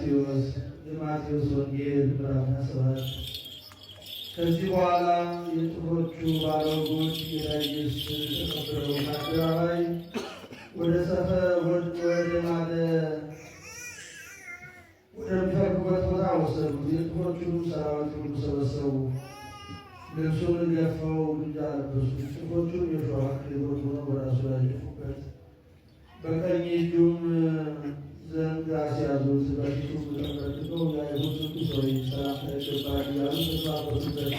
የማቴዎስ ወንጌል ምዕራፍ 27 ከዚህ በኋላ የጥፎቹ ባለወጎች ጌታ ኢየሱስ ተቀብለው ከአደባባይ ወደ ሰፈር ወደሚፈርዱበት ቦታ ወሰዱት። የጥፎቹን ሰራዊት ሁሉ ሰበሰቡ። ልብሱን ገፈው ግምጃ አለበሱት። ጥፎቹን የሾህ አክሊል ሆነው በራሱ ላይ ደፉበት። በቀኝ እጁም ዘንግ አስያዙት። በፊቱም ተንበርክከው የአይሁድ ንጉሥ ሆይ ሰላምታ ይገባል እያሉ ተሰናበቱበት።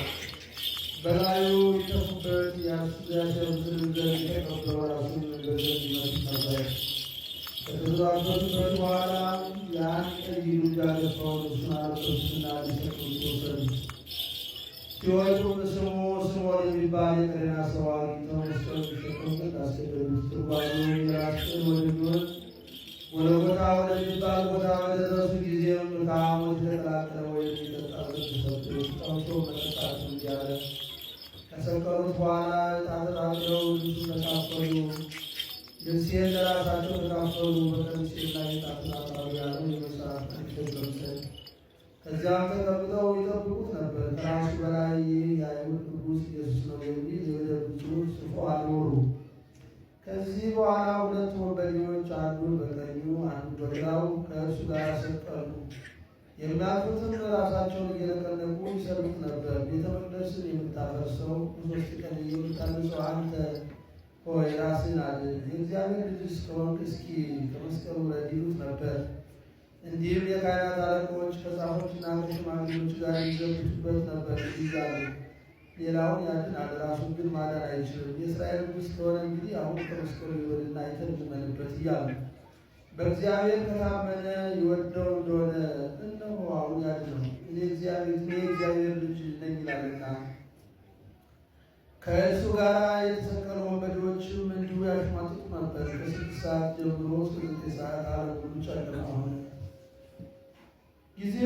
በላዩ ይተፉበት ያስያዙትን ዘንግ ተቀብለው ራሱን ገንዘብ ይመቱ ነበር። ከተሰናበቱበት በኋላ ያን ቀይ ግምጃ ገፈው ልብሱን አለበሱትና ሊሰቅሉት ወሰዱት። ሲወጡ ስምዖን የሚባል የቀሬና ሰው አግኝተው መስቀሉን ሊሸከሙበት አስገደዱት። ትርጓሜውም የራስ ቅል ወደሚሆን ጎልጎታ ወደሚባል ቦታ በደረሱ ጊዜም ከሐሞት የተቀላቀለ ወይን የሚጠጣበት ተሰጡት። ቀምሶ መጠጣት እንቢ አለ። ከሰቀሉት በኋላ ዕጣ ተጣጥለው ልብሱን ተካፈሉ። ልብሴን ለራሳቸው ተካፈሉ። በቀሚሴ ላይ ዕጣ ተጣጣሉ ያለው የመጽሐፍ ይፈጸም ዘንድ። ከዚያም ተቀምጠው ይጠብቁት ነበር። ከራሱ በላይ የአይሁድ ንጉሥ ኢየሱስ ነው የሚል የወደብ ጽሑፍ ጽፎ አኖሩ። ከዚህ በኋላ ሁለት ወንበዴዎች አንዱን በቀኙ አንዱን በግራው ከእርሱ ጋር ሰቀሉ። የሚያልፉትም ራሳቸውን እየነቀነቁ ይሰድቡት ነበር። ቤተ መቅደስን የምታፈርሰው በሦስት ቀን የምታንጸው አንተ ሆይ ራስህን አድን፣ የእግዚአብሔር ልጅ ከሆንክ እስኪ ከመስቀሉ ውረድ ይሉት ነበር። እንዲህም የካህናት አለቆች ከጻፎችና ከሽማግሌዎች ጋር ይዘብቱበት ነበር እያሉ ሌላውን ያድናል፣ ራሱን ግን ማዳን አይችልም። የእስራኤል ንጉሥ ከሆነ እንግዲህ አሁን ከመስቀሉ ይውረድና አይተን እንመንበት እያሉ በእግዚአብሔር ከታመነ ይወደው እንደሆነ እነሆ አሁን ያድነው፣ እኔ የእግዚአብሔር ልጅ ነኝ ይላልና። ከእርሱ ጋር የተሰቀሉ ወንበዴዎችም እንዲሁ ያሽሟጥጡ ነበር። ከ6 ሰዓት ጀምሮ እስከ 9 ሰዓት ዓለም ሁሉ ጨለማ ሆነ። ጊዜ